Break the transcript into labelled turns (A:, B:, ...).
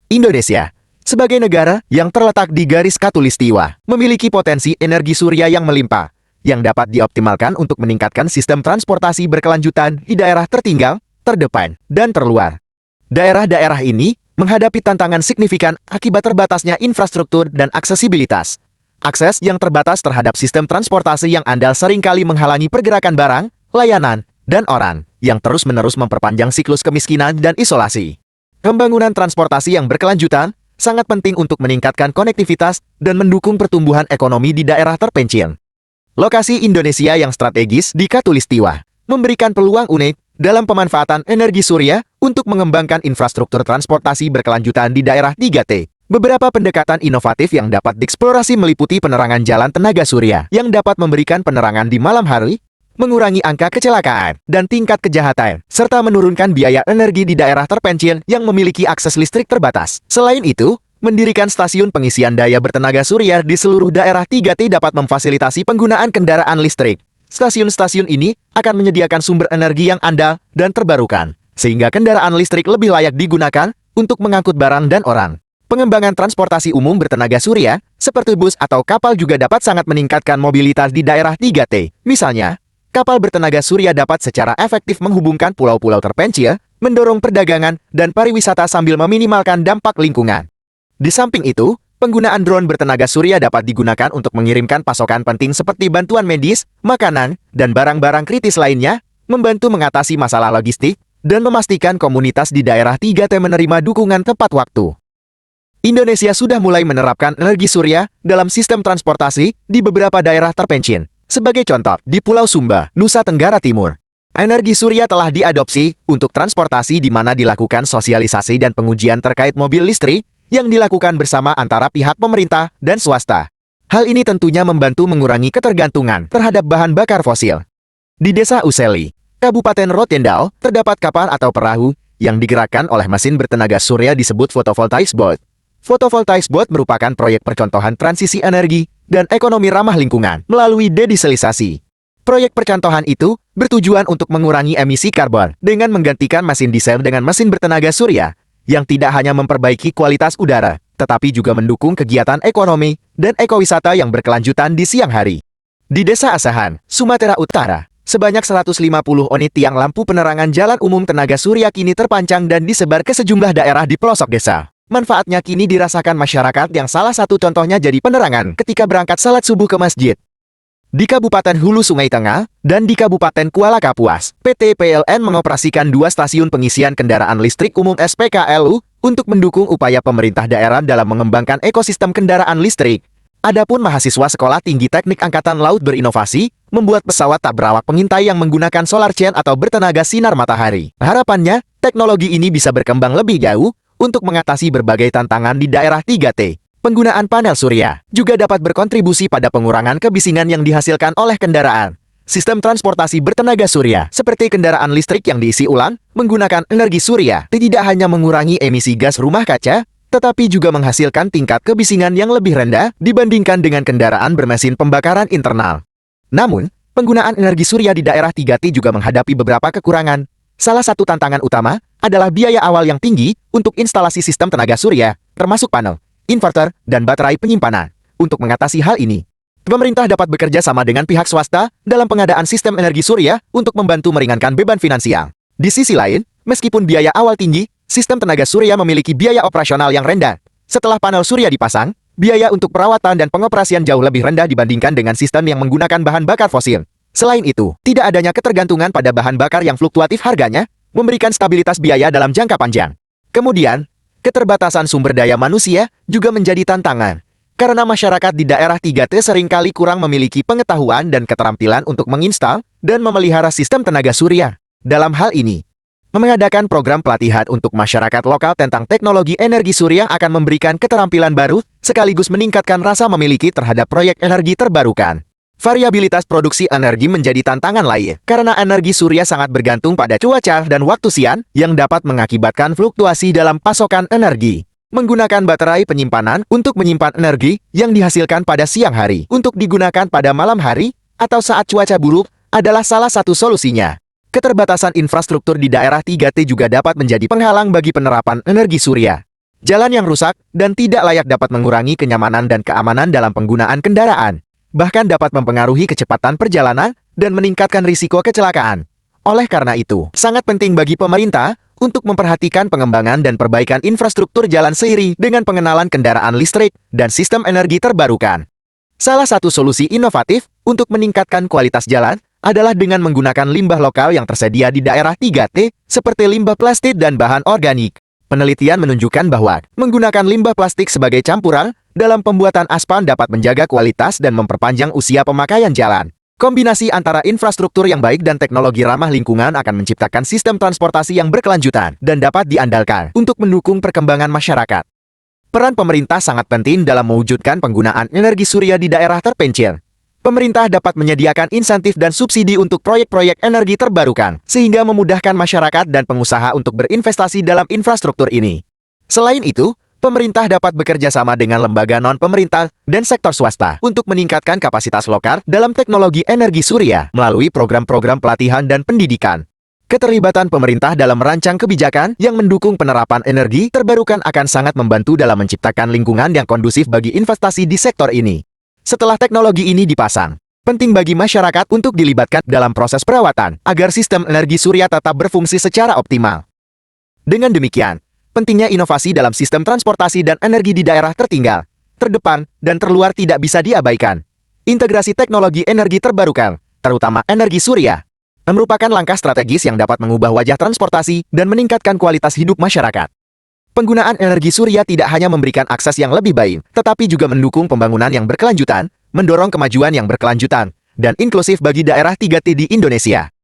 A: Indonesia, sebagai negara yang terletak di garis khatulistiwa, memiliki potensi energi surya yang melimpah, yang dapat dioptimalkan untuk meningkatkan sistem transportasi berkelanjutan di daerah tertinggal, terdepan, dan terluar. Daerah-daerah ini menghadapi tantangan signifikan akibat terbatasnya infrastruktur dan aksesibilitas. Akses yang terbatas terhadap sistem transportasi yang andal seringkali menghalangi pergerakan barang, layanan, dan orang, yang terus-menerus memperpanjang siklus kemiskinan dan isolasi. Pembangunan transportasi yang berkelanjutan sangat penting untuk meningkatkan konektivitas dan mendukung pertumbuhan ekonomi di daerah terpencil. Lokasi Indonesia yang strategis di Khatulistiwa memberikan peluang unik dalam pemanfaatan energi surya untuk mengembangkan infrastruktur transportasi berkelanjutan di daerah 3T. Beberapa pendekatan inovatif yang dapat dieksplorasi meliputi penerangan jalan tenaga surya yang dapat memberikan penerangan di malam hari, mengurangi angka kecelakaan dan tingkat kejahatan, serta menurunkan biaya energi di daerah terpencil yang memiliki akses listrik terbatas. Selain itu, mendirikan stasiun pengisian daya bertenaga surya di seluruh daerah 3T dapat memfasilitasi penggunaan kendaraan listrik. Stasiun-stasiun ini akan menyediakan sumber energi yang andal dan terbarukan, sehingga kendaraan listrik lebih layak digunakan untuk mengangkut barang dan orang. Pengembangan transportasi umum bertenaga surya, seperti bus atau kapal juga dapat sangat meningkatkan mobilitas di daerah 3T. Misalnya, kapal bertenaga surya dapat secara efektif menghubungkan pulau-pulau terpencil, mendorong perdagangan dan pariwisata sambil meminimalkan dampak lingkungan. Di samping itu, penggunaan drone bertenaga surya dapat digunakan untuk mengirimkan pasokan penting seperti bantuan medis, makanan, dan barang-barang kritis lainnya, membantu mengatasi masalah logistik, dan memastikan komunitas di daerah 3T menerima dukungan tepat waktu. Indonesia sudah mulai menerapkan energi surya dalam sistem transportasi di beberapa daerah terpencil. Sebagai contoh, di Pulau Sumba, Nusa Tenggara Timur, energi surya telah diadopsi untuk transportasi di mana dilakukan sosialisasi dan pengujian terkait mobil listrik yang dilakukan bersama antara pihak pemerintah dan swasta. Hal ini tentunya membantu mengurangi ketergantungan terhadap bahan bakar fosil. Di Desa Useli, Kabupaten Rotendao, terdapat kapal atau perahu yang digerakkan oleh mesin bertenaga surya disebut photovoltaic boat. Photovoltaic boat merupakan proyek percontohan transisi energi dan ekonomi ramah lingkungan melalui dedieselisasi. Proyek percontohan itu bertujuan untuk mengurangi emisi karbon dengan menggantikan mesin diesel dengan mesin bertenaga surya yang tidak hanya memperbaiki kualitas udara, tetapi juga mendukung kegiatan ekonomi dan ekowisata yang berkelanjutan di siang hari. Di Desa Asahan, Sumatera Utara, sebanyak 150 unit tiang lampu penerangan jalan umum tenaga surya kini terpancang dan disebar ke sejumlah daerah di pelosok desa. Manfaatnya kini dirasakan masyarakat yang salah satu contohnya jadi penerangan ketika berangkat salat subuh ke masjid. Di Kabupaten Hulu Sungai Tengah dan di Kabupaten Kuala Kapuas, PT PLN mengoperasikan 2 stasiun pengisian kendaraan listrik umum SPKLU untuk mendukung upaya pemerintah daerah dalam mengembangkan ekosistem kendaraan listrik. Adapun mahasiswa Sekolah Tinggi Teknik Angkatan Laut berinovasi, membuat pesawat tak berawak pengintai yang menggunakan solar chain atau bertenaga sinar matahari. Harapannya, teknologi ini bisa berkembang lebih jauh untuk mengatasi berbagai tantangan di daerah 3T. Penggunaan panel surya juga dapat berkontribusi pada pengurangan kebisingan yang dihasilkan oleh kendaraan. Sistem transportasi bertenaga surya, seperti kendaraan listrik yang diisi ulang, menggunakan energi surya, tidak hanya mengurangi emisi gas rumah kaca, tetapi juga menghasilkan tingkat kebisingan yang lebih rendah dibandingkan dengan kendaraan bermesin pembakaran internal. Namun, penggunaan energi surya di daerah 3T juga menghadapi beberapa kekurangan. Salah satu tantangan utama adalah biaya awal yang tinggi untuk instalasi sistem tenaga surya, termasuk panel, inverter, dan baterai penyimpanan. Untuk mengatasi hal ini, pemerintah dapat bekerja sama dengan pihak swasta dalam pengadaan sistem energi surya untuk membantu meringankan beban finansial. Di sisi lain, meskipun biaya awal tinggi, sistem tenaga surya memiliki biaya operasional yang rendah. Setelah panel surya dipasang, biaya untuk perawatan dan pengoperasian jauh lebih rendah dibandingkan dengan sistem yang menggunakan bahan bakar fosil. Selain itu, tidak adanya ketergantungan pada bahan bakar yang fluktuatif harganya, memberikan stabilitas biaya dalam jangka panjang. Kemudian, keterbatasan sumber daya manusia juga menjadi tantangan, karena masyarakat di daerah 3T seringkali kurang memiliki pengetahuan dan keterampilan untuk menginstal dan memelihara sistem tenaga surya. Dalam hal ini, mengadakan program pelatihan untuk masyarakat lokal tentang teknologi energi surya akan memberikan keterampilan baru, sekaligus meningkatkan rasa memiliki terhadap proyek energi terbarukan. Variabilitas produksi energi menjadi tantangan lain, karena energi surya sangat bergantung pada cuaca dan waktu siang, yang dapat mengakibatkan fluktuasi dalam pasokan energi. Menggunakan baterai penyimpanan untuk menyimpan energi yang dihasilkan pada siang hari untuk digunakan pada malam hari atau saat cuaca buruk adalah salah satu solusinya. Keterbatasan infrastruktur di daerah 3T juga dapat menjadi penghalang bagi penerapan energi surya. Jalan yang rusak dan tidak layak dapat mengurangi kenyamanan dan keamanan dalam penggunaan kendaraan. Bahkan dapat mempengaruhi kecepatan perjalanan dan meningkatkan risiko kecelakaan. Oleh karena itu, sangat penting bagi pemerintah untuk memperhatikan pengembangan dan perbaikan infrastruktur jalan seiring dengan pengenalan kendaraan listrik dan sistem energi terbarukan. Salah satu solusi inovatif untuk meningkatkan kualitas jalan adalah dengan menggunakan limbah lokal yang tersedia di daerah 3T, seperti limbah plastik dan bahan organik. Penelitian menunjukkan bahwa menggunakan limbah plastik sebagai campuran dalam pembuatan aspal dapat menjaga kualitas dan memperpanjang usia pemakaian jalan. Kombinasi antara infrastruktur yang baik dan teknologi ramah lingkungan akan menciptakan sistem transportasi yang berkelanjutan dan dapat diandalkan untuk mendukung perkembangan masyarakat. Peran pemerintah sangat penting dalam mewujudkan penggunaan energi surya di daerah terpencil. Pemerintah dapat menyediakan insentif dan subsidi untuk proyek-proyek energi terbarukan, sehingga memudahkan masyarakat dan pengusaha untuk berinvestasi dalam infrastruktur ini. Selain itu, pemerintah dapat bekerja sama dengan lembaga non-pemerintah dan sektor swasta untuk meningkatkan kapasitas lokal dalam teknologi energi surya melalui program-program pelatihan dan pendidikan. Keterlibatan pemerintah dalam merancang kebijakan yang mendukung penerapan energi terbarukan akan sangat membantu dalam menciptakan lingkungan yang kondusif bagi investasi di sektor ini. Setelah teknologi ini dipasang, penting bagi masyarakat untuk dilibatkan dalam proses perawatan agar sistem energi surya tetap berfungsi secara optimal. Dengan demikian, pentingnya inovasi dalam sistem transportasi dan energi di daerah tertinggal, terdepan, dan terluar tidak bisa diabaikan. Integrasi teknologi energi terbarukan, terutama energi surya, merupakan langkah strategis yang dapat mengubah wajah transportasi dan meningkatkan kualitas hidup masyarakat. Penggunaan energi surya tidak hanya memberikan akses yang lebih baik, tetapi juga mendukung pembangunan yang berkelanjutan, mendorong kemajuan yang berkelanjutan, dan inklusif bagi daerah 3T di Indonesia.